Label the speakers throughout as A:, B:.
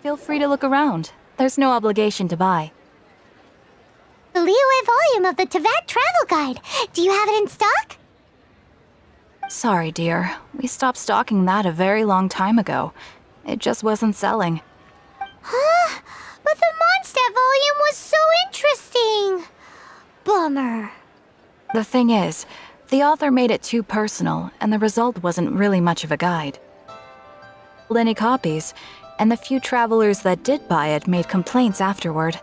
A: Feel free to look around. There's no obligation to buy.
B: The Liyue volume of the Teyvat Travel Guide. Do you have it in stock?
A: Sorry, dear. We stopped stocking that a very long time ago. It just wasn't selling.
B: Huh? But the Mondstadt volume was so interesting. Bummer.
A: The thing is, the author made it too personal, and the result wasn't really much of a guide. Any copies, and the few travelers that did buy it made complaints afterward.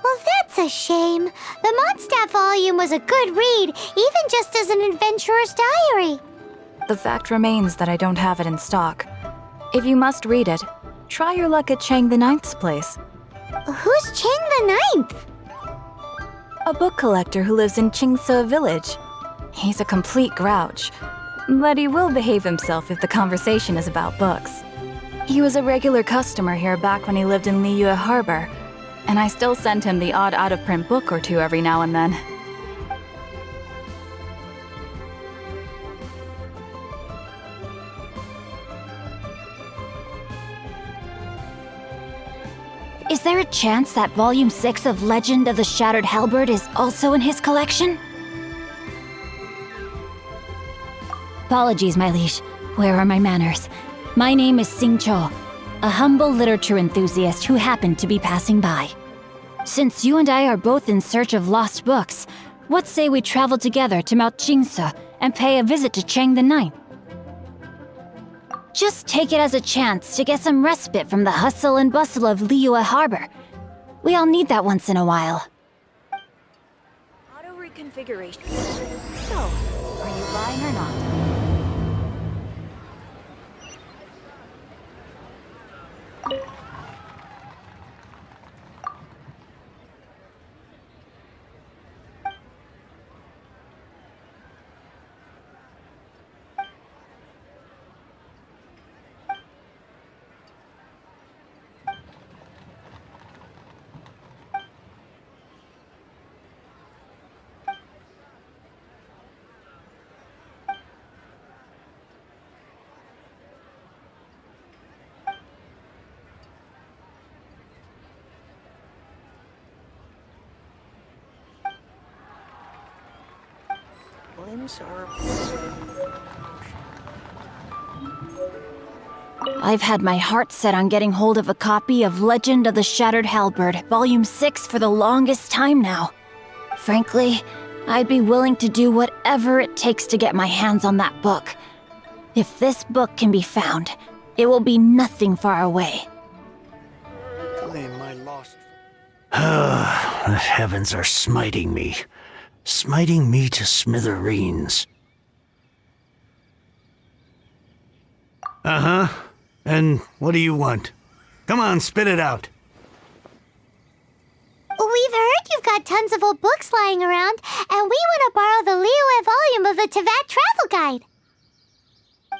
B: Well, that's a shame. The Mondstadt volume was a good read, even just as an adventurer's diary.
A: The fact remains that I don't have it in stock. If you must read it, try your luck at Chang the Ninth's place.
B: Who's Chang the Ninth?
A: A book collector who lives in Qingse village. He's a complete grouch, but he will behave himself if the conversation is about books. He was a regular customer here back when he lived in Liyue Harbor, and I still send him the odd out-of-print book or two every now and then.
C: Is there a chance that Volume 6 of Legend of the Shattered Halberd is also in his collection? Apologies, my liege. Where are my manners? My name is Sing Cho, a humble literature enthusiast who happened to be passing by. Since you and I are both in search of lost books, what say we travel together to Mount Qingse and pay a visit to Chang the Ninth? Just take it as a chance to get some respite from the hustle and bustle of Liyue Harbor. We all need that once in a while.
A: Auto reconfiguration. So, are you buying or not?
C: I've had my heart set on getting hold of a copy of Legend of the Shattered Halberd, Volume 6 for the longest time now. Frankly, I'd be willing to do whatever it takes to get my hands on that book. If this book can be found, it will be nothing far away.
D: Claim my lost. The heavens are smiting me to smithereens. Uh-huh. And what do you want? Come on, spit it out.
B: We've heard you've got tons of old books lying around, and we want to borrow the Liyue volume of the Teyvat Travel Guide.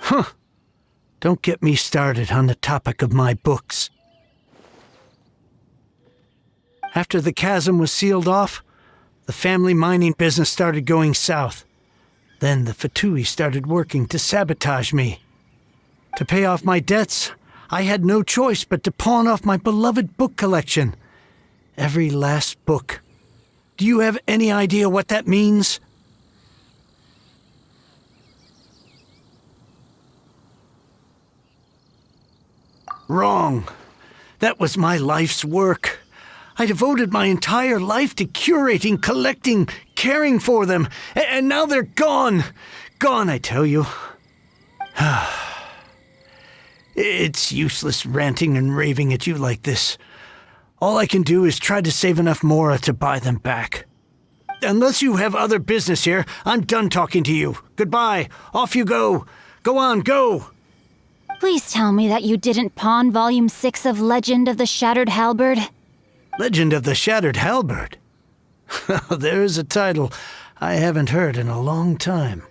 D: Huh. Don't get me started on the topic of my books. After the chasm was sealed off, the family mining business started going south. Then the Fatui started working to sabotage me. To pay off my debts, I had no choice but to pawn off my beloved book collection. Every last book. Do you have any idea what that means? Wrong. That was my life's work. I devoted my entire life to curating, collecting, caring for them, and now they're gone. Gone, I tell you. It's useless ranting and raving at you like this. All I can do is try to save enough mora to buy them back. Unless you have other business here, I'm done talking to you. Goodbye. Off you go. Go on, go.
C: Please tell me that you didn't pawn Volume 6 of Legend of the Shattered Halberd.
D: Legend of the Shattered Halberd? There's a title I haven't heard in a long time.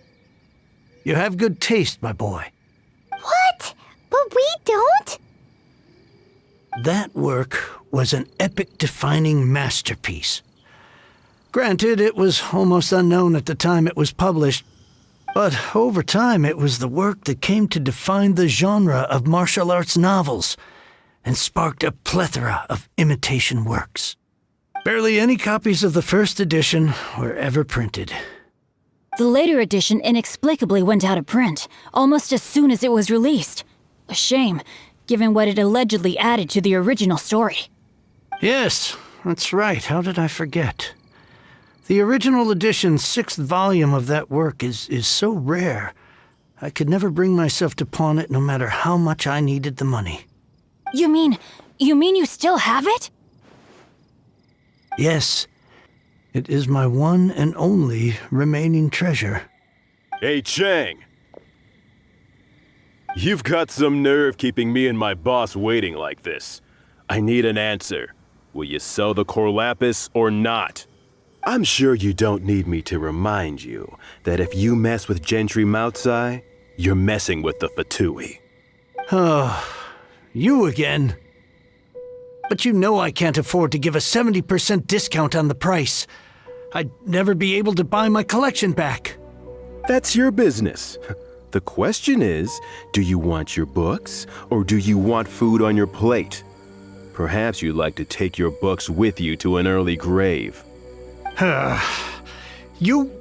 D: You have good taste, my boy.
B: What? But we don't?
D: That work was an epic-defining masterpiece. Granted, it was almost unknown at the time it was published, But over time, it was the work that came to define the genre of martial arts novels and sparked a plethora of imitation works. Barely any copies of the first edition were ever printed.
C: The later edition inexplicably went out of print, almost as soon as it was released. A shame, given what it allegedly added to the original story.
D: Yes, that's right. How did I forget? The original edition's 6th volume of that work is so rare, I could never bring myself to pawn it no matter how much I needed the money.
C: You mean you still have it?
D: Yes. It is my one and only remaining treasure.
E: Hey, Chang! You've got some nerve keeping me and my boss waiting like this. I need an answer. Will you sell the Corlapis or not? I'm sure you don't need me to remind you that if you mess with Gentry Moutsai, you're messing with the Fatui.
D: Oh, you again. But you know I can't afford to give a 70% discount on the price. I'd never be able to buy my collection back.
E: That's your business. The question is, do you want your books, or do you want food on your plate? Perhaps you'd like to take your books with you to an early grave.
D: You...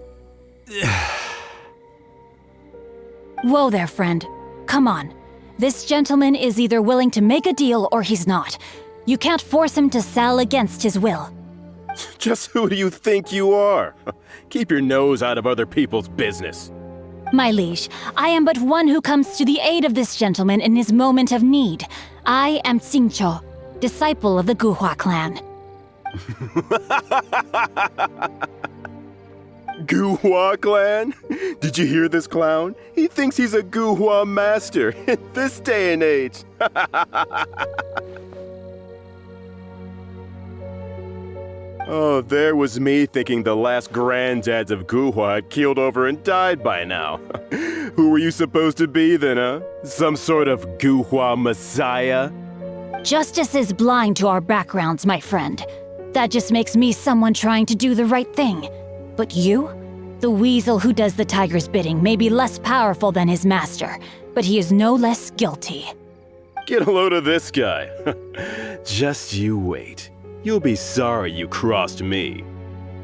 C: Whoa there, friend. Come on. This gentleman is either willing to make a deal or he's not. You can't force him to sell against his will.
E: Just who do you think you are? Keep your nose out of other people's business.
C: My liege, I am but one who comes to the aid of this gentleman in his moment of need. I am Xingqiu, disciple of the Guhua clan.
E: Guhua clan? Did you hear this clown? He thinks he's a Guhua master in this day and age. Oh, there was me thinking the last granddads of Guhua had keeled over and died by now. Who were you supposed to be then, huh? Some sort of Guhua messiah?
C: Justice is blind to our backgrounds, my friend. That just makes me someone trying to do the right thing. But you? The weasel who does the tiger's bidding may be less powerful than his master, but he is no less guilty.
E: Get a load of this guy. Just you wait. You'll be sorry you crossed me.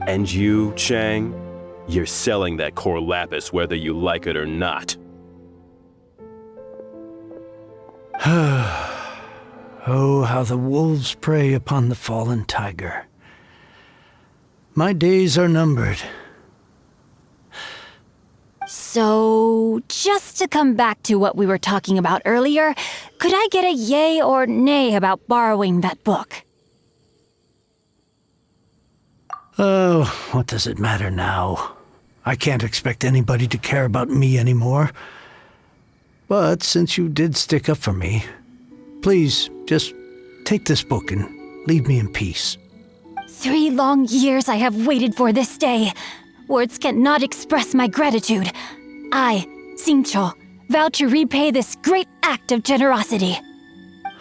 E: And you, Chang, you're selling that Corlapis whether you like it or not.
D: Oh, how the wolves prey upon the fallen tiger. My days are numbered.
C: So, just to come back to what we were talking about earlier, could I get a yay or nay about borrowing that book?
D: Oh, what does it matter now? I can't expect anybody to care about me anymore. But since you did stick up for me, please, just take this book and leave me in peace.
C: 3 long years I have waited for this day. Words cannot express my gratitude. I, Xingqiu, vow to repay this great act of generosity.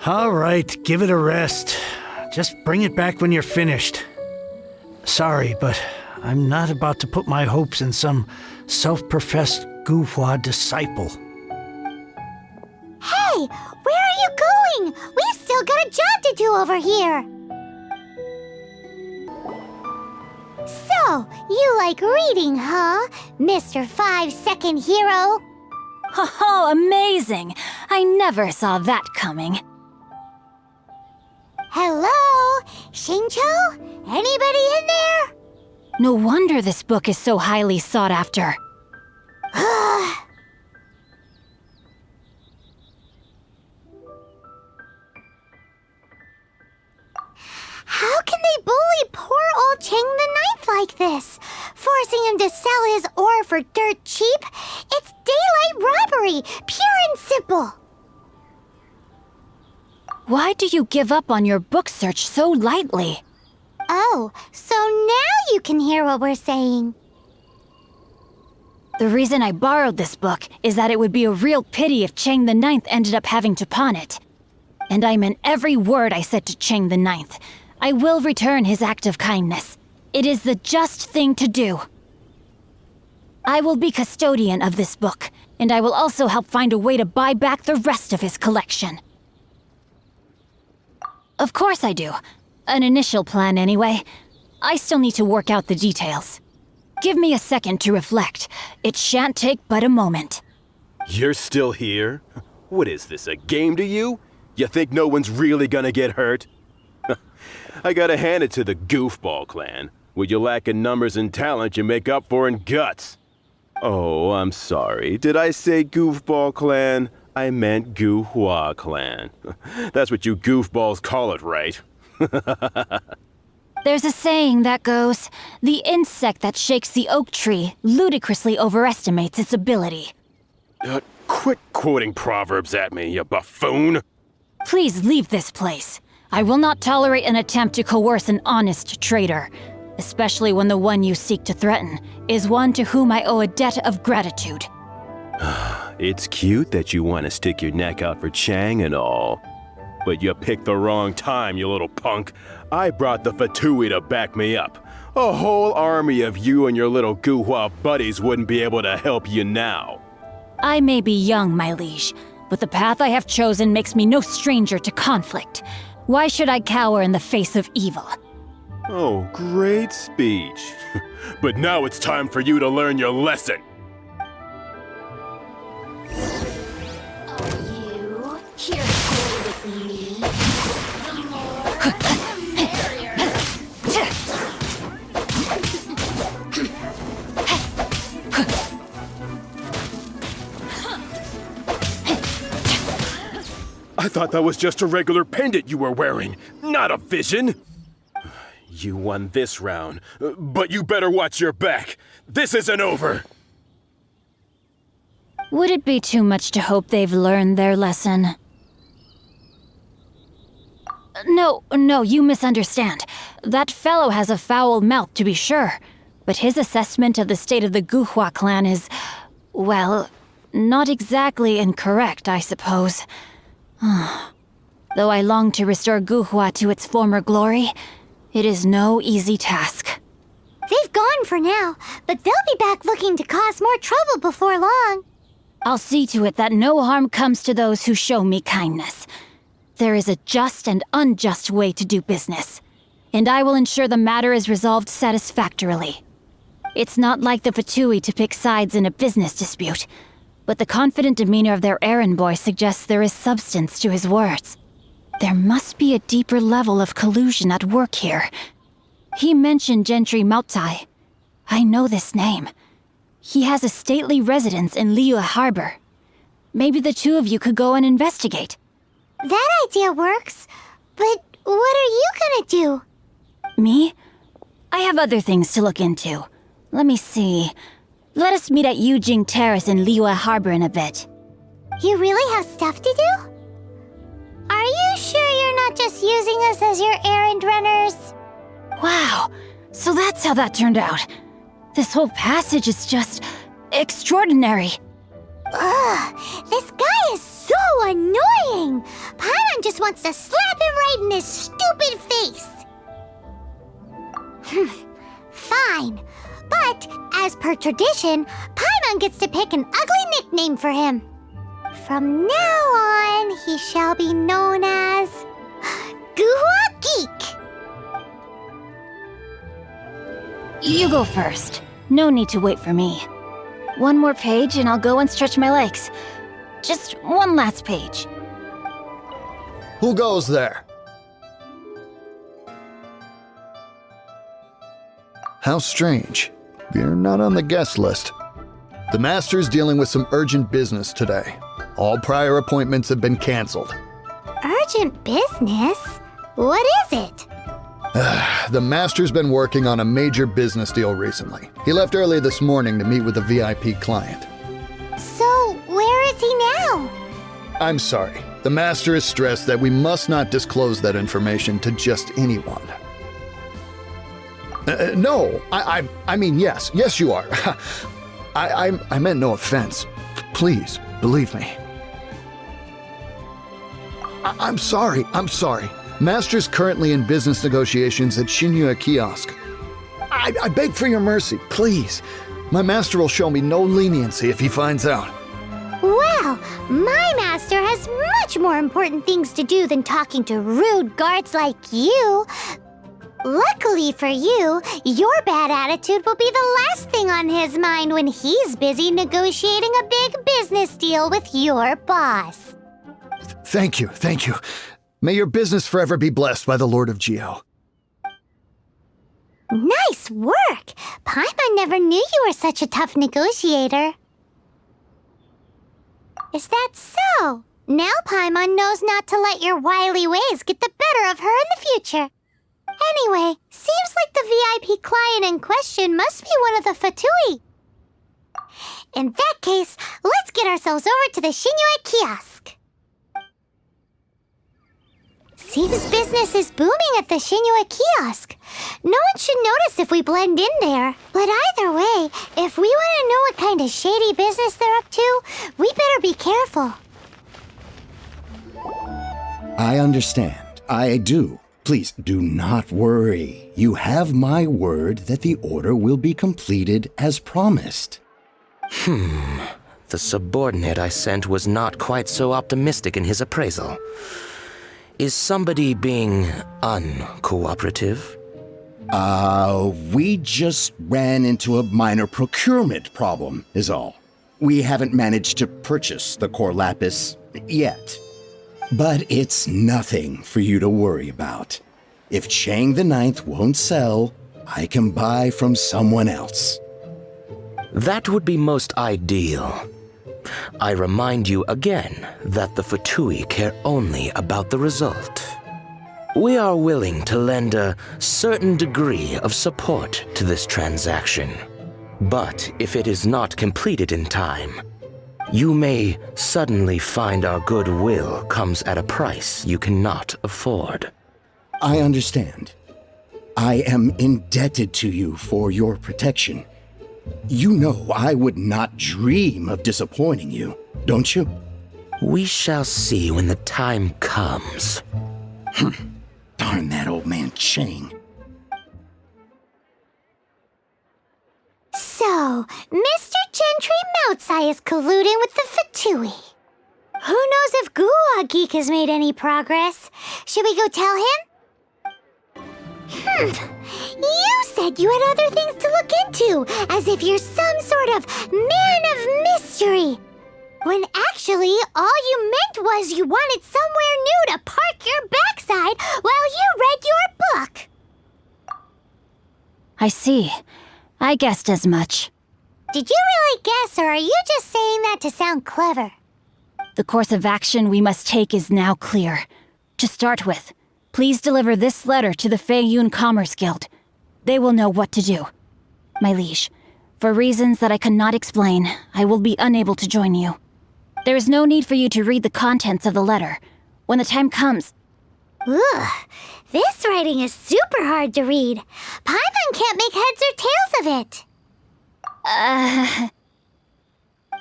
D: All right, give it a rest. Just bring it back when you're finished. Sorry, but I'm not about to put my hopes in some self-professed Guhua disciple.
B: Hey, where are you going? We've still got a job to do over here. So, you like reading, huh, Mr. 5-second hero?
C: Oh, amazing! I never saw that coming.
B: Hello? Xingqiu? Anybody in there?
C: No wonder this book is so highly sought after.
B: How can they bully poor old Chang the Ninth like this? Forcing him to sell his ore for dirt cheap? It's daylight robbery, pure and simple.
C: Why do you give up on your book search so lightly?
B: Oh, so now you can hear what we're saying.
C: The reason I borrowed this book is that it would be a real pity if Chang the Ninth ended up having to pawn it. And I meant every word I said to Chang the Ninth. I will return his act of kindness. It is the just thing to do. I will be custodian of this book, and I will also help find a way to buy back the rest of his collection. Of course I do. An initial plan, anyway. I still need to work out the details. Give me a second to reflect. It shan't take but a moment.
E: You're still here? What is this, a game to you? You think no one's really gonna get hurt? I gotta hand it to the Goofball clan. What you lack in numbers and talent, you make up for in guts. Oh, I'm sorry. Did I say Goofball clan? I meant Goohua clan. That's what you goofballs call it, right?
C: There's a saying that goes, the insect that shakes the oak tree ludicrously overestimates its ability.
E: Quit quoting proverbs at me, you buffoon!
C: Please leave this place. I will not tolerate an attempt to coerce an honest trader, especially when the one you seek to threaten is one to whom I owe a debt of gratitude.
E: It's cute that you want to stick your neck out for Chang and all. But you picked the wrong time, you little punk. I brought the Fatui to back me up. A whole army of you and your little Guhua buddies wouldn't be able to help you now.
C: I may be young, my liege, but the path I have chosen makes me no stranger to conflict. Why should I cower in the face of evil?
E: Oh, great speech. But now it's time for you to learn your lesson.
B: You here to play with me? The more the merrier.
E: I thought that was just a regular pendant you were wearing, not a vision. You won this round, but you better watch your back. This isn't over.
C: Would it be too much to hope they've learned their lesson? No, you misunderstand. That fellow has a foul mouth, to be sure. But his assessment of the state of the Guhua clan is, well, not exactly incorrect, I suppose. Though I long to restore Guhua to its former glory, it is no easy task.
B: They've gone for now, but they'll be back looking to cause more trouble before long.
C: I'll see to it that no harm comes to those who show me kindness. There is a just and unjust way to do business, and I will ensure the matter is resolved satisfactorily. It's not like the Fatui to pick sides in a business dispute, but the confident demeanor of their errand boy suggests there is substance to his words. There must be a deeper level of collusion at work here. He mentioned Gentry Maotai. I know this name. He has a stately residence in Liyue Harbor. Maybe the two of you could go and investigate.
B: That idea works, but what are you gonna do?
C: Me? I have other things to look into. Let me see. Let us meet at Yujing Terrace in Liyue Harbor in a bit.
B: You really have stuff to do? Are you sure you're not just using us as your errand runners?
C: Wow, so that's how that turned out. This whole passage is just extraordinary.
B: Ugh, this guy is so annoying! Paimon just wants to slap him right in his stupid face! Fine, but as per tradition, Paimon gets to pick an ugly nickname for him. From now on, he shall be known as Guhua Geek.
C: You go first. No need to wait for me. One more page and I'll go and stretch my legs. Just one last page.
F: Who goes there? How strange. You're not on the guest list. The master's dealing with some urgent business today. All prior appointments have been canceled.
B: Urgent business? What is it?
F: The master's been working on a major business deal recently. He left early this morning to meet with a VIP client.
B: So, where is he now?
F: I'm sorry. The master is stressed that we must not disclose that information to just anyone. No, I mean, yes, you are. I meant no offense. Please, believe me. I'm sorry. Master's currently in business negotiations at Shinyue Kiosk. I beg for your mercy, please. My master will show me no leniency if he finds out.
B: Well, my master has much more important things to do than talking to rude guards like you. Luckily for you, your bad attitude will be the last thing on his mind when he's busy negotiating a big business deal with your boss.
F: Thank you. May your business forever be blessed by the Lord of Geo.
B: Nice work! Paimon never knew you were such a tough negotiator. Is that so? Now Paimon knows not to let your wily ways get the better of her in the future. Anyway, seems like the VIP client in question must be one of the Fatui. In that case, let's get ourselves over to the Shinue kiosk. Seems business is booming at the Shinue kiosk. No one should notice if we blend in there. But either way, if we want to know what kind of shady business they're up to, we better be careful.
G: I understand. I do. Please do not worry. You have my word that the order will be completed as promised.
H: The subordinate I sent was not quite so optimistic in his appraisal. Is somebody being uncooperative?
G: We just ran into a minor procurement problem, is all. We haven't managed to purchase the core lapis yet. But it's nothing for you to worry about. If Chang the Ninth won't sell, I can buy from someone else.
H: That would be most ideal. I remind you again that the Fatui care only about the result. We are willing to lend a certain degree of support to this transaction. But if it is not completed in time, you may suddenly find our goodwill comes at a price you cannot afford.
G: I understand. I am indebted to you for your protection. You know I would not dream of disappointing you, don't you?
H: We shall see when the time comes.
G: Darn that old man Chang.
B: So, Mr. Gentry Moutsai is colluding with the Fatui. Who knows if Guwa Geek has made any progress? Should we go tell him? You said you had other things to look into, as if you're some sort of man of mystery. When actually, all you meant was you wanted somewhere new to park your backside while you read your book.
C: I see. I guessed as much.
B: Did you really guess, or are you just saying that to sound clever?
C: The course of action we must take is now clear. To start with, please deliver this letter to the Feiyun Commerce Guild. They will know what to do. My liege, for reasons that I cannot explain, I will be unable to join you. There is no need for you to read the contents of the letter. When the time comes...
B: Ugh, this writing is super hard to read. Paimon can't make heads or tails of it.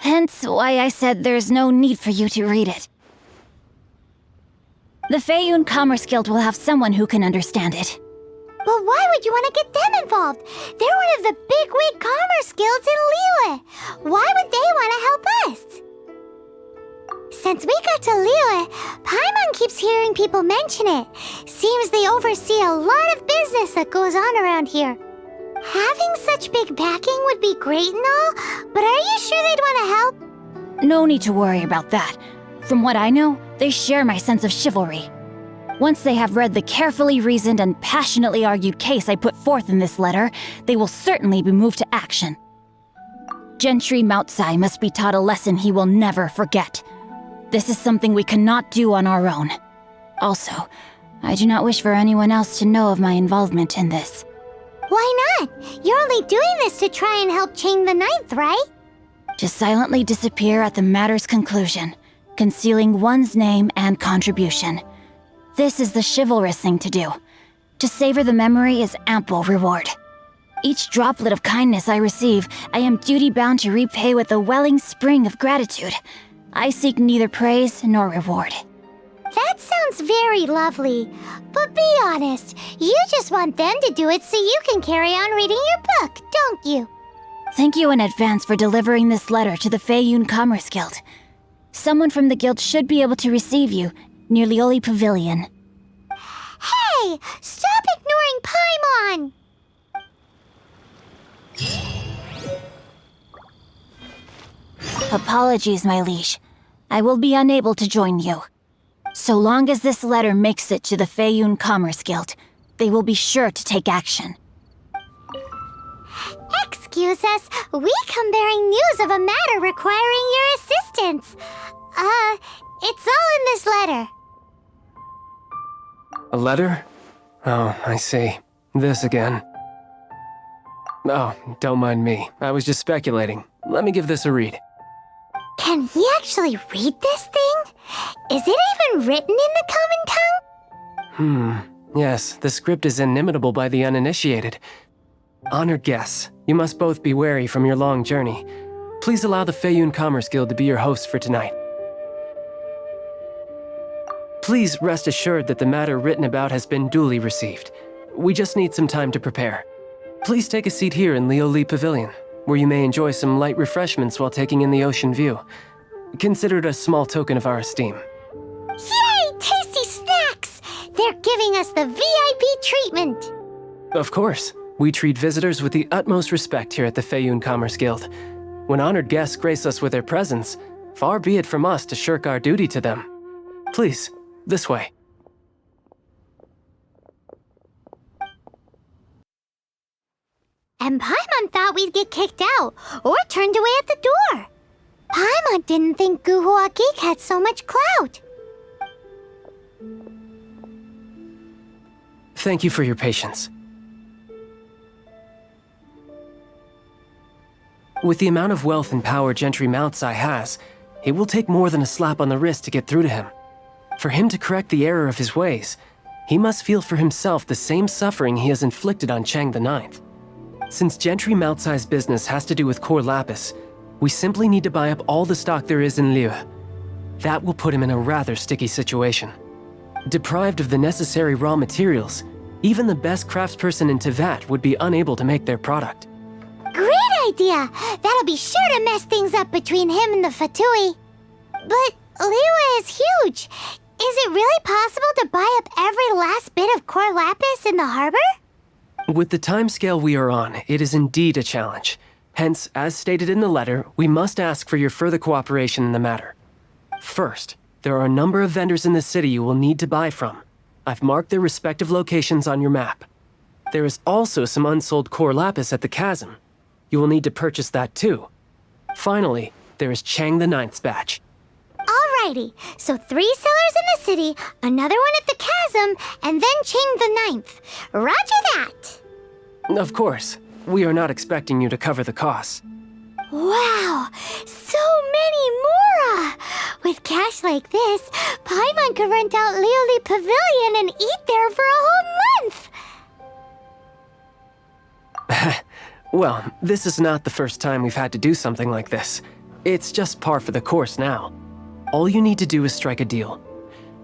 C: Hence why I said there's no need for you to read it. The Feiyun Commerce Guild will have someone who can understand it.
B: But why would you want to get them involved? They're one of the bigwig commerce guilds in Liyue. Why would they want to help us? Since we got to Liyue, Paimon keeps hearing people mention it. Seems they oversee a lot of business that goes on around here. Having such big backing would be great and all, but are you sure they'd want to help?
C: No need to worry about that. From what I know, they share my sense of chivalry. Once they have read the carefully reasoned and passionately argued case I put forth in this letter, they will certainly be moved to action. Gentry Moutsai must be taught a lesson he will never forget. This is something we cannot do on our own. Also, I do not wish for anyone else to know of my involvement in this.
B: Why not? You're only doing this to try and help Chang the Ninth, right?
C: To silently disappear at the matter's conclusion, concealing one's name and contribution. This is the chivalrous thing to do. To savor the memory is ample reward. Each droplet of kindness I receive, I am duty-bound to repay with a welling spring of gratitude. I seek neither praise nor reward.
B: That sounds very lovely. But be honest, you just want them to do it so you can carry on reading your book, don't you?
C: Thank you in advance for delivering this letter to the Feiyun Commerce Guild. Someone from the guild should be able to receive you near Lioli Pavilion.
B: Hey! Stop ignoring Paimon!
C: Apologies, my liege. I will be unable to join you. So long as this letter makes it to the Feiyun Commerce Guild, they will be sure to take action.
B: Excuse us, we come bearing news of a matter requiring your assistance. It's all in this letter.
I: A letter? Oh, I see. This again. Oh, don't mind me. I was just speculating. Let me give this a read.
B: Can he actually read this thing? Is it even written in the common tongue?
I: Yes, the script is inimitable by the uninitiated. Honored guests, you must both be wary from your long journey. Please allow the Feiyun Commerce Guild to be your hosts for tonight. Please rest assured that the matter written about has been duly received. We just need some time to prepare. Please take a seat here in Lioli Pavilion, where you may enjoy some light refreshments while taking in the ocean view. Consider it a small token of our esteem.
B: Yay! Tasty snacks! They're giving us the VIP treatment!
I: Of course. We treat visitors with the utmost respect here at the Feiyun Commerce Guild. When honored guests grace us with their presence, far be it from us to shirk our duty to them. Please, this way.
B: And Paimon thought we'd get kicked out, or turned away at the door. Paimon didn't think Guhua Geek had so much clout.
I: Thank you for your patience. With the amount of wealth and power Gentry Moutsai has, it will take more than a slap on the wrist to get through to him. For him to correct the error of his ways, he must feel for himself the same suffering he has inflicted on Chang the Ninth. Since Gentry Moutsai's business has to do with core lapis, we simply need to buy up all the stock there is in Liu. That will put him in a rather sticky situation. Deprived of the necessary raw materials, even the best craftsperson in Tevat would be unable to make their product.
B: Great idea! That'll be sure to mess things up between him and the Fatui. But Liu is huge. Is it really possible to buy up every last bit of core lapis in the harbor?
I: With the timescale we are on, it is indeed a challenge. Hence, as stated in the letter, we must ask for your further cooperation in the matter. First, there are a number of vendors in the city you will need to buy from. I've marked their respective locations on your map. There is also some unsold core lapis at the chasm. You will need to purchase that too. Finally, there is Chang the Ninth's batch.
B: Alrighty, so 3 sellers in the city, another one at the chasm, and then Chang the Ninth. Roger that!
I: Of course, we are not expecting you to cover the costs.
B: Wow, so many more! With cash like this, Paimon could rent out Lioli Pavilion and eat there for a whole month!
I: Well, this is not the first time we've had to do something like this. It's just par for the course now. All you need to do is strike a deal.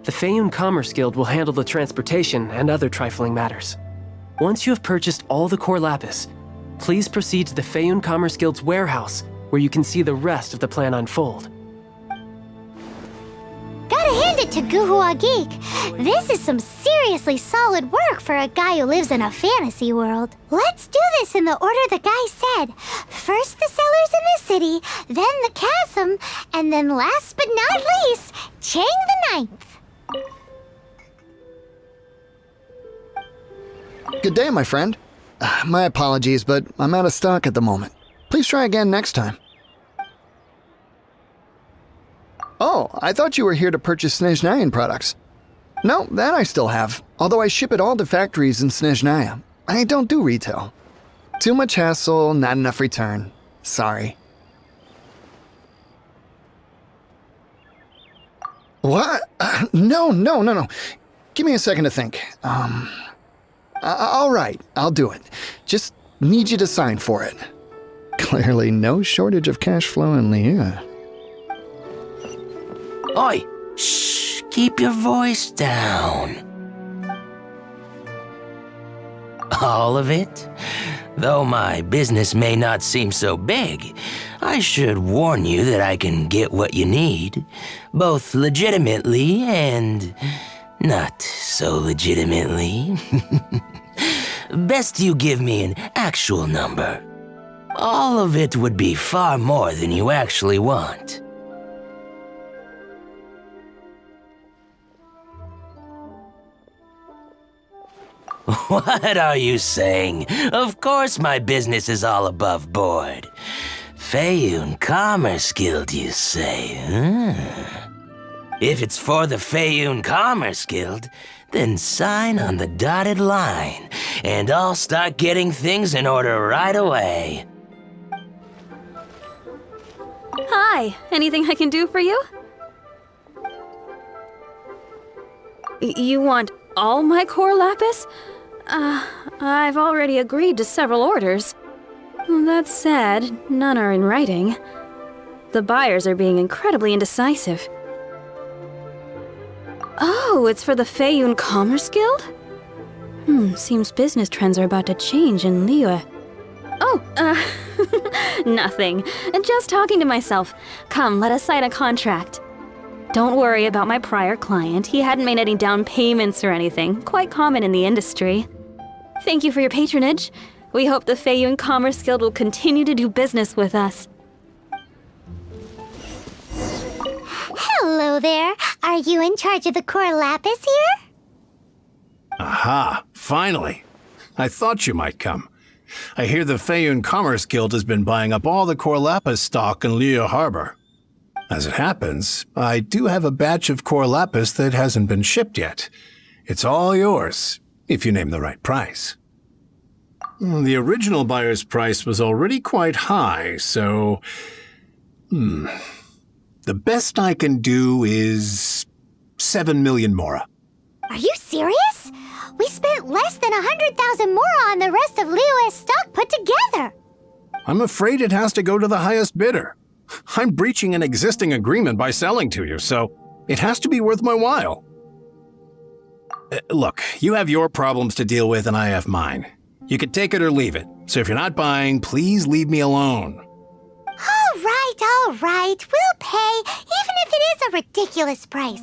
I: The Feiyun Commerce Guild will handle the transportation and other trifling matters. Once you have purchased all the core lapis, please proceed to the Feiyun Commerce Guild's warehouse, where you can see the rest of the plan unfold.
B: Gotta hand it to Guhua Geek. This is some seriously solid work for a guy who lives in a fantasy world. Let's do this in the order the guy said. First the sellers in the city, then the chasm, and then last but not least, Chang the Ninth.
F: Good day, my friend. My apologies, but I'm out of stock at the moment. Please try again next time. Oh, I thought you were here to purchase Snezhnayan products. No, that I still have, although I ship it all to factories in Snezhnaya. I don't do retail. Too much hassle, not enough return. Sorry. What? No. Give me a second to think. All right, I'll do it. Just need you to sign for it. Clearly no shortage of cash flow in Liu.
H: Oi! Shh! Keep your voice down. All of it? Though my business may not seem so big, I should warn you that I can get what you need, both legitimately and not so legitimately. Best you give me an actual number. All of it would be far more than you actually want. What are you saying? Of course my business is all above board. Feiyun Commerce Guild, you say? If it's for the Feiyun Commerce Guild, then sign on the dotted line, and I'll start getting things in order right away.
A: Hi, anything I can do for you? You want all my core lapis? I've already agreed to several orders. That said, none are in writing. The buyers are being incredibly indecisive. Oh, it's for the Feiyun Commerce Guild? Seems business trends are about to change in Liyue. Oh, nothing. Just talking to myself. Come, let us sign a contract. Don't worry about my prior client. He hadn't made any down payments or anything. Quite common in the industry. Thank you for your patronage. We hope the Feiyun Commerce Guild will continue to do business with us.
B: Hello there. Are you in charge of the core lapis here?
J: Aha, finally. I thought you might come. I hear the Feiyun Commerce Guild has been buying up all the core lapis stock in Liyue Harbor. As it happens, I do have a batch of core lapis that hasn't been shipped yet. It's all yours, if you name the right price. The original buyer's price was already quite high, so... The best I can do is 7 million mora.
B: Are you serious? We spent less than 100,000 mora on the rest of Liyue's stock put together.
J: I'm afraid it has to go to the highest bidder. I'm breaching an existing agreement by selling to you, so it has to be worth my while. Look, you have your problems to deal with and I have mine. You can take it or leave it, so if you're not buying, please leave me alone.
B: All right, we'll pay, even if it is a ridiculous price.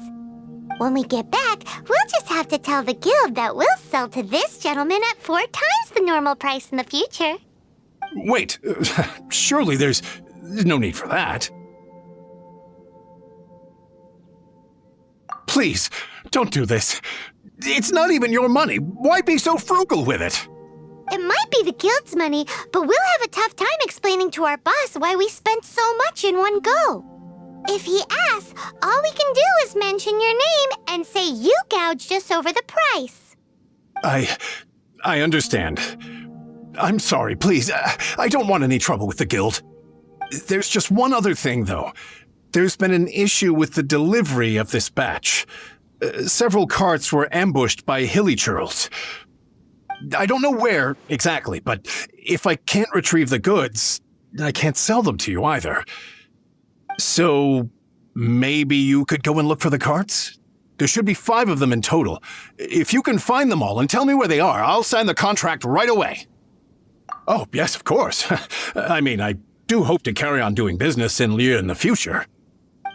B: When we get back, we'll just have to tell the guild that we'll sell to this gentleman at 4 times the normal price in the future.
J: Wait, surely there's no need for that. Please, don't do this. It's not even your money. Why be so frugal with it?
B: It might be the guild's money, but we'll have a tough time explaining to our boss why we spent so much in one go. If he asks, all we can do is mention your name and say you gouged us over the price.
J: I understand. I'm sorry, please. I don't want any trouble with the guild. There's just one other thing, though. There's been an issue with the delivery of this batch. Several carts were ambushed by hilly churls. I don't know where exactly, but if I can't retrieve the goods, I can't sell them to you either. So maybe you could go and look for the carts? There should be 5 of them in total. If you can find them all and tell me where they are, I'll sign the contract right away. Oh, yes, of course. I mean, I do hope to carry on doing business in Liyue in the future.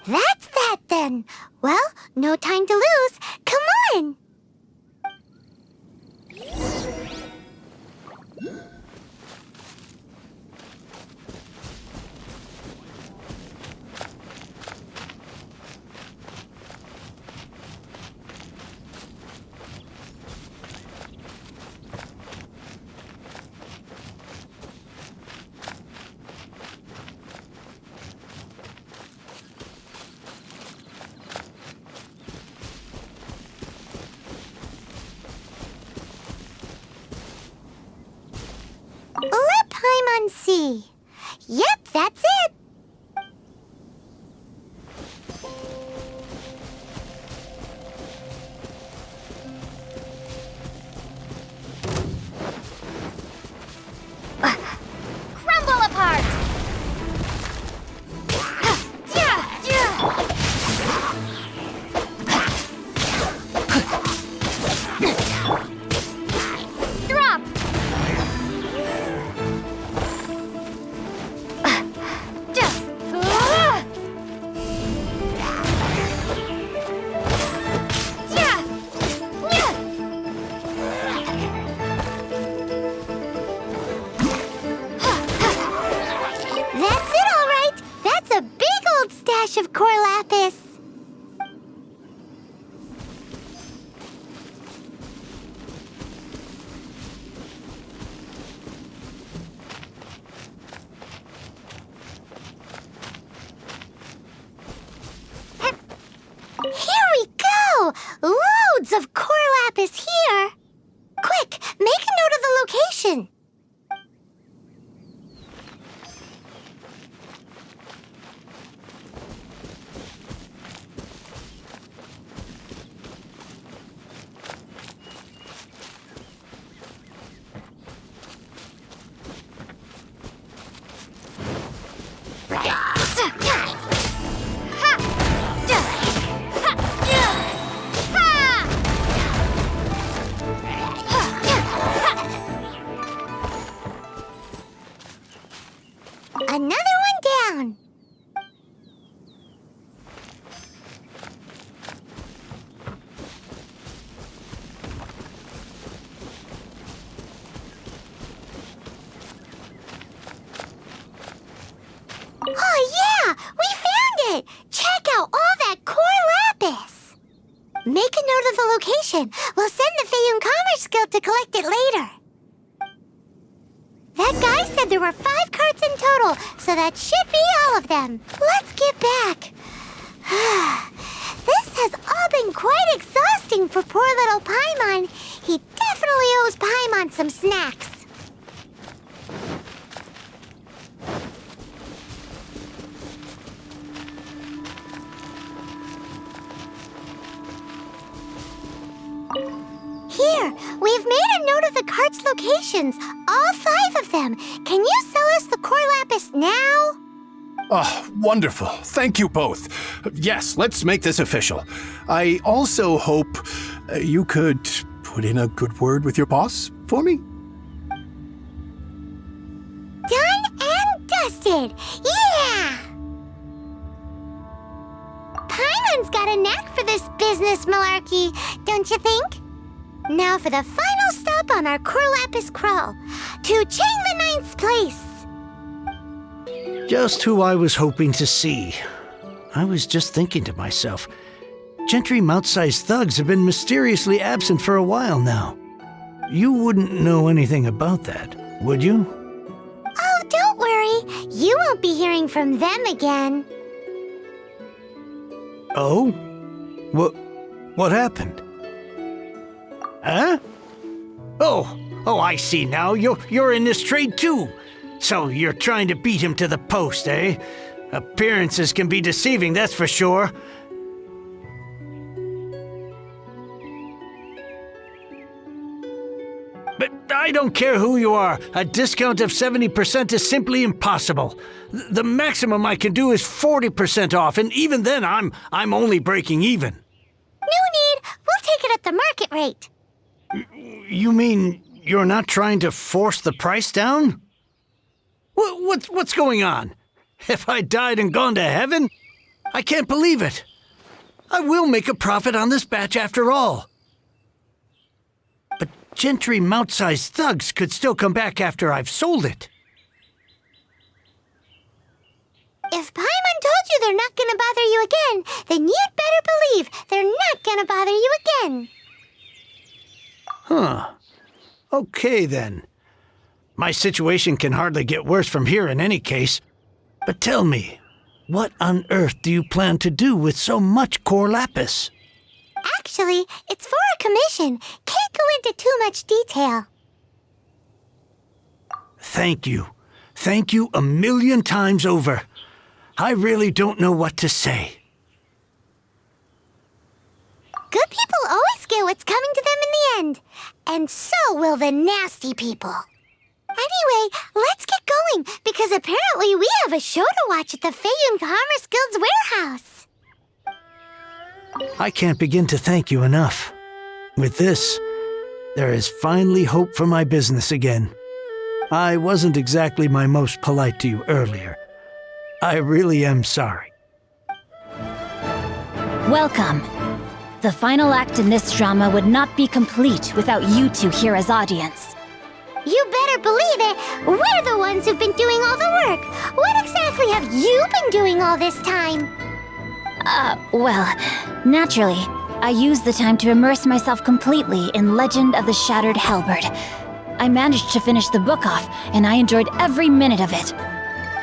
B: That's that then. Well, no time to lose. Come on! Sea. Yep, that's it. Crumble apart. Drop. loads of core lapis here. Quick, make a note of the location. Another one down. Oh yeah, we found it! Check out all that core lapis. Make a note of the location. We'll send the Fayun Commerce Guild to collect it later. That guy said there were 5 carts in total, so that should be all of them. Let's get back. This has all been quite exhausting for poor little Paimon. He definitely owes Paimon some snacks. Here, we've made a note of the cart's locations, all 5 of them. Can you sell us the core lapis now?
J: Oh, wonderful. Thank you both. Yes, let's make this official. I also hope you could put in a good word with your boss for me.
B: Done and dusted. Yeah! Paimon's got a knack for this business malarkey, don't you think? Now for the final stop on our core lapis crawl, to Chang the Ninth's place.
D: Just who I was hoping to see. I was just thinking to myself, Gentry mount-sized thugs have been mysteriously absent for a while now. You wouldn't know anything about that, would you?
B: Oh, don't worry. You won't be hearing from them again.
D: Oh? What happened? Huh? Oh, I see now. You're in this trade too. So you're trying to beat him to the post, eh? Appearances can be deceiving, that's for sure. But I don't care who you are. A discount of 70% is simply impossible. The maximum I can do is 40% off, and even then I'm only breaking even.
B: No need. We'll take it at the market rate.
D: You mean you're not trying to force the price down? What's going on? Have I died and gone to heaven? I can't believe it. I will make a profit on this batch after all. But Gentry mount-sized thugs could still come back after I've sold it.
B: If Paimon told you they're not gonna bother you again, then you'd better believe they're not gonna bother you again.
D: Huh. Okay, then. My situation can hardly get worse from here in any case. But tell me, what on earth do you plan to do with so much core lapis?
B: Actually, it's for a commission. Can't go into too much detail.
D: Thank you. Thank you 1,000,000 times over. I really don't know what to say.
B: Good people always get what's coming to them in the end. And so will the nasty people. Anyway, let's get going, because apparently we have a show to watch at the Fayun Commerce Guild's warehouse.
D: I can't begin to thank you enough. With this, there is finally hope for my business again. I wasn't exactly my most polite to you earlier. I really am sorry.
C: Welcome. The final act in this drama would not be complete without you two here as audience.
B: You better believe it. We're the ones who've been doing all the work. What exactly have you been doing all this time?
C: Well, naturally, I used the time to immerse myself completely in Legend of the Shattered Halberd. I managed to finish the book off, and I enjoyed every minute of it.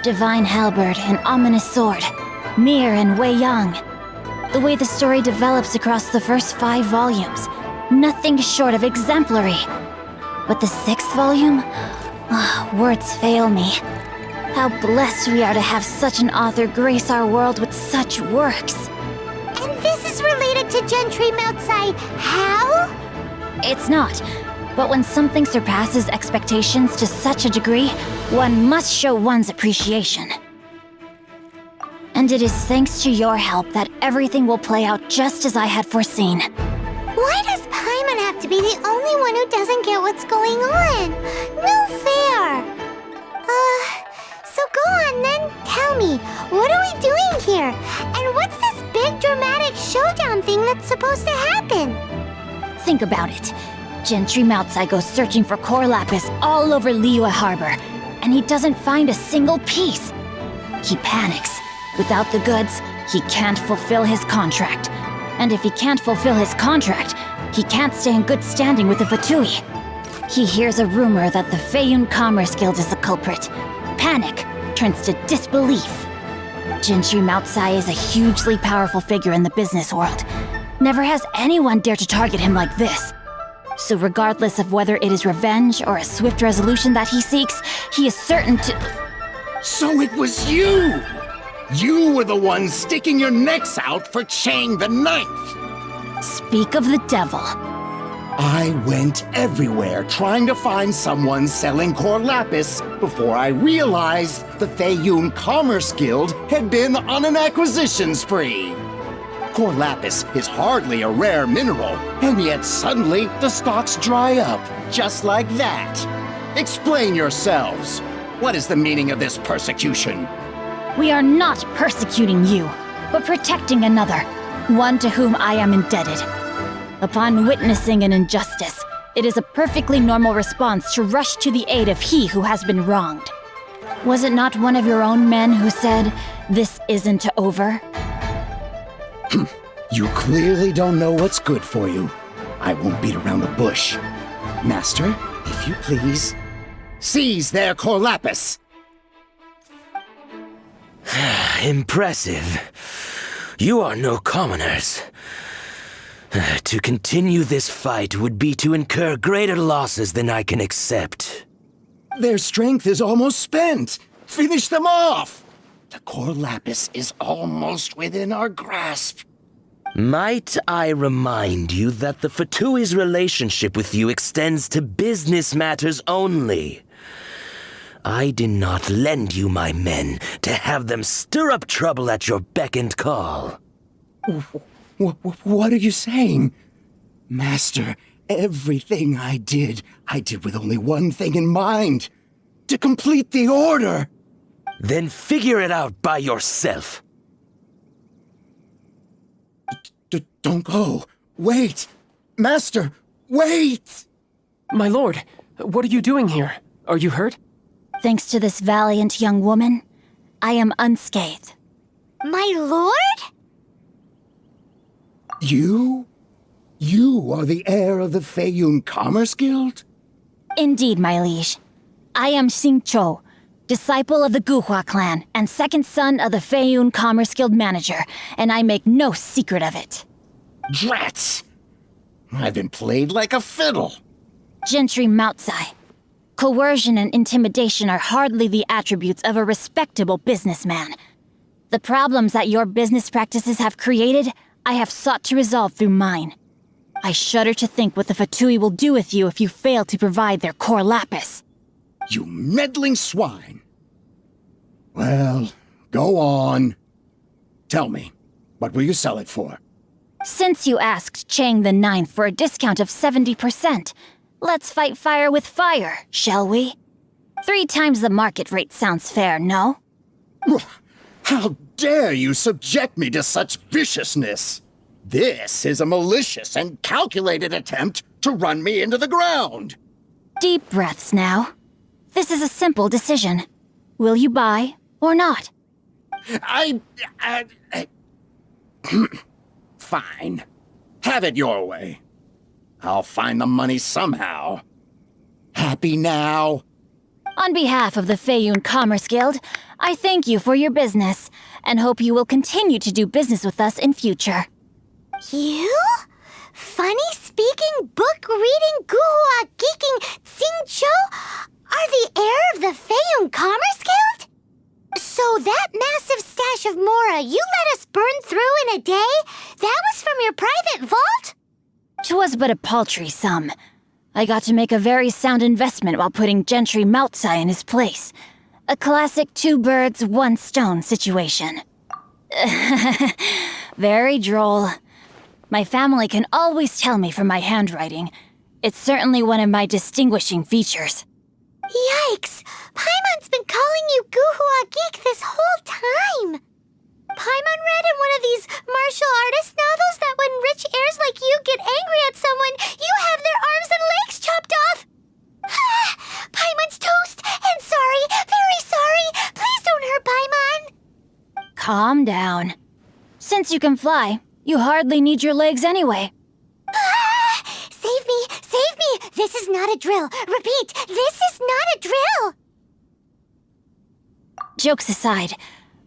C: Divine Halberd, an ominous sword, Mir and Wei Yang. The way the story develops across the first 5 volumes, Nothing short of exemplary. But the 6th volume? Words fail me. How blessed we are to have such an author grace our world with such works.
B: And this is related to Gentry Moutsai. How?
C: It's not. But when something surpasses expectations to such a degree, one must show one's appreciation. And it is thanks to your help that everything will play out just as I had foreseen.
B: Why does Paimon have to be the only one who doesn't get what's going on? No fair! So go on then, tell me, what are we doing here? And what's this big dramatic showdown thing that's supposed to happen?
C: Think about it. Gentry Moutsai goes searching for core lapis all over Liyue Harbor, and he doesn't find a single piece. He panics. Without the goods, he can't fulfill his contract. And if he can't fulfill his contract, he can't stay in good standing with the Fatui. He hears a rumor that the Feiyun Commerce Guild is the culprit. Panic turns to disbelief. Gentry Moutsai is a hugely powerful figure in the business world. Never has anyone dared to target him like this. So regardless of whether it is revenge or a swift resolution that he seeks, he is certain to...
G: So it was you! You were the one sticking your necks out for Chang the Ninth!
C: Speak of the devil.
G: I went everywhere trying to find someone selling core lapis before I realized the Feiyun Commerce Guild had been on an acquisition spree. Core lapis is hardly a rare mineral, and yet suddenly the stocks dry up, just like that. Explain yourselves. What is the meaning of this persecution?
C: We are not persecuting you, but protecting another, one to whom I am indebted. Upon witnessing an injustice, it is a perfectly normal response to rush to the aid of he who has been wronged. Was it not one of your own men who said, "This isn't over"?
G: You clearly don't know what's good for you. I won't beat around the bush. Master, if you please, seize their core lapis.
H: Impressive. You are no commoners. To continue this fight would be to incur greater losses than I can accept.
G: Their strength is almost spent. Finish them off. The core lapis is almost within our grasp.
H: Might I remind you that the Fatui's relationship with you extends to business matters only? I did not lend you my men to have them stir up trouble at your beck and call.
G: What are you saying? Master, everything I did with only one thing in mind. To complete the order.
H: Then figure it out by yourself.
G: Don't go. Wait. Master, wait!
I: My lord, what are you doing here? Are you hurt?
C: Thanks to this valiant young woman, I am unscathed.
B: My lord?
G: You? You are the heir of the Feiyun Commerce Guild?
C: Indeed, my liege. I am Xingqiu, disciple of the Guhua clan and second son of the Feiyun Commerce Guild manager, and I make no secret of it.
G: Drats! I've been played like a fiddle.
C: Gentry Moutsai. Coercion and intimidation are hardly the attributes of a respectable businessman. The problems that your business practices have created, I have sought to resolve through mine. I shudder to think what the Fatui will do with you if you fail to provide their core lapis.
G: You meddling swine! Well, go on. Tell me, what will you sell it for?
C: Since you asked Chang the Ninth for a discount of 70%, let's fight fire with fire, shall we? 3 times the market rate sounds fair, no?
G: How dare you subject me to such viciousness? This is a malicious and calculated attempt to run me into the ground.
C: Deep breaths now. This is a simple decision. Will you buy or not?
G: Fine. Have it your way. I'll find the money somehow. Happy now?
C: On behalf of the Feiyun Commerce Guild, I thank you for your business, and hope you will continue to do business with us in future.
B: You? funny-speaking, book-reading, guhua geeking Xingqiu are the heir of the Feiyun Commerce Guild? So that massive stash of Mora you let us burn through in a day, that was from your private vault?
C: 'Twas but a paltry sum. I got to make a very sound investment while putting Gentry Moutsai in his place. A classic two birds, one stone situation. Very droll. My family can always tell me from my handwriting. It's certainly one of my distinguishing features.
B: Yikes! Paimon's been calling you Guhua Geek this whole time! Paimon read in one of these martial artist novels that when rich heirs like you get angry at someone, you have their arms and legs chopped off! Paimon's toast! And sorry, very sorry! Please don't hurt Paimon!
C: Calm down. Since you can fly, you hardly need your legs anyway.
B: Save me! Save me! This is not a drill! Repeat, this is not a drill!
C: Jokes aside,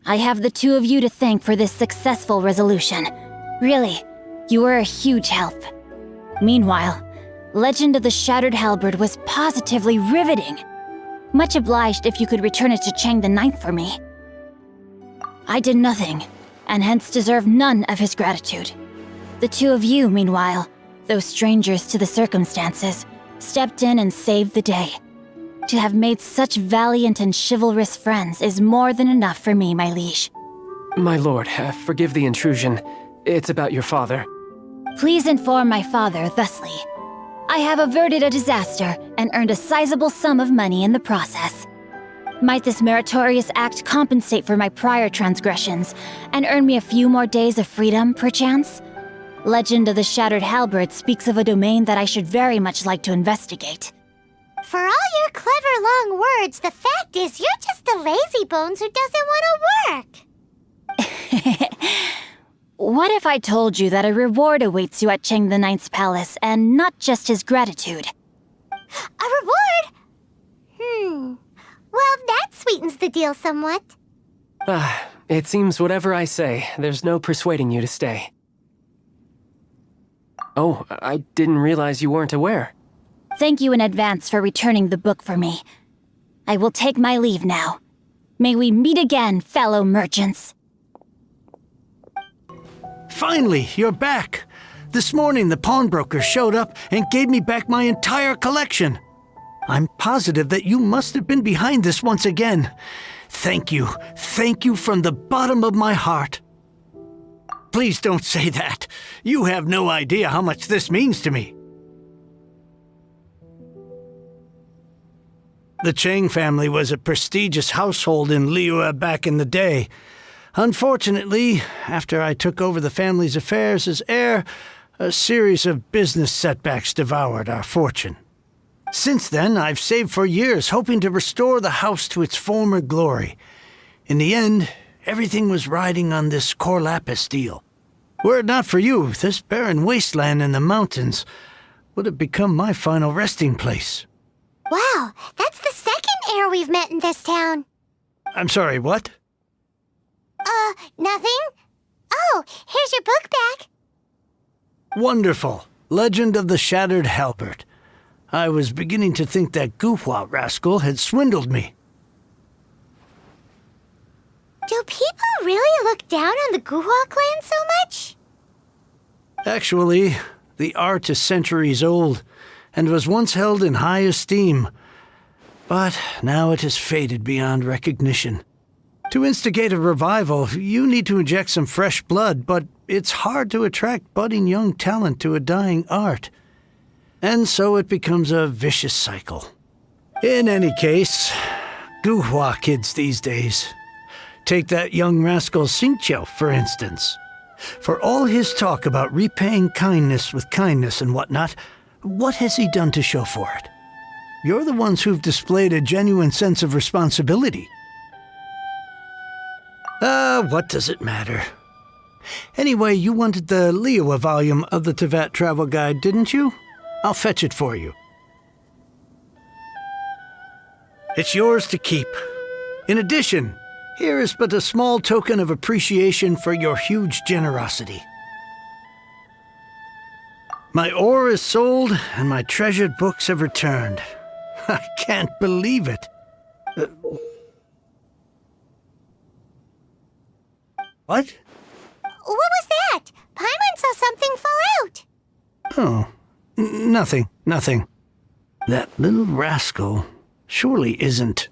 C: I have the two of you to thank for this successful resolution. Really, you were a huge help. Meanwhile, Legend of the Shattered Halberd was positively riveting. Much obliged if you could return it to Chang the Ninth for me. I did nothing, and hence deserve none of his gratitude. The two of you, meanwhile, though strangers to the circumstances, stepped in and saved the day. To have made such valiant and chivalrous friends is more than enough for me, my liege.
I: My lord, forgive the intrusion. It's about your father.
C: Please inform my father thusly. I have averted a disaster and earned a sizable sum of money in the process. Might this meritorious act compensate for my prior transgressions and earn me a few more days of freedom, perchance? Legend of the Shattered Halberd speaks of a domain that I should very much like to investigate.
B: For all your clever long words, the fact is you're just a lazy bones who doesn't want to work.
C: What if I told you that a reward awaits you at Chang the Ninth's palace, and not just his gratitude?
B: A reward? Well, that sweetens the deal somewhat.
I: It seems whatever I say, there's no persuading you to stay. Oh, I didn't realize you weren't aware.
C: Thank you in advance for returning the book for me. I will take my leave now. May we meet again, fellow merchants.
D: Finally, you're back. This morning, the pawnbroker showed up and gave me back my entire collection. I'm positive that you must have been behind this once again. Thank you. Thank you from the bottom of my heart. Please don't say that. You have no idea how much this means to me. The Chang family was a prestigious household in Liyue back in the day. Unfortunately, after I took over the family's affairs as heir, a series of business setbacks devoured our fortune. Since then, I've saved for years, hoping to restore the house to its former glory. In the end, everything was riding on this Corlapis deal. Were it not for you, this barren wasteland in the mountains would have become my final resting place.
B: Wow, that's the second heir we've met in this town.
D: I'm sorry, what?
B: Nothing? Oh, here's your book back.
D: Wonderful. Legend of the Shattered Halberd. I was beginning to think that Guhua rascal had swindled me.
B: Do people really look down on the Guhua clan so much?
D: Actually, the art is centuries old, and was once held in high esteem. But now it has faded beyond recognition. To instigate a revival, you need to inject some fresh blood, but it's hard to attract budding young talent to a dying art. And so it becomes a vicious cycle. In any case, Guhua kids these days. Take that young rascal Xingqiu, for instance. For all his talk about repaying kindness with kindness and whatnot, what has he done to show for it? You're the ones who've displayed a genuine sense of responsibility. What does it matter? Anyway, you wanted the Liyue volume of the Teyvat travel guide, didn't you? I'll fetch it for you. It's yours to keep. In addition, here is but a small token of appreciation for your huge generosity. My ore is sold, and my treasured books have returned. I can't believe it. What?
B: What was that? Paimon saw something fall out.
D: Oh, nothing. That little rascal surely isn't.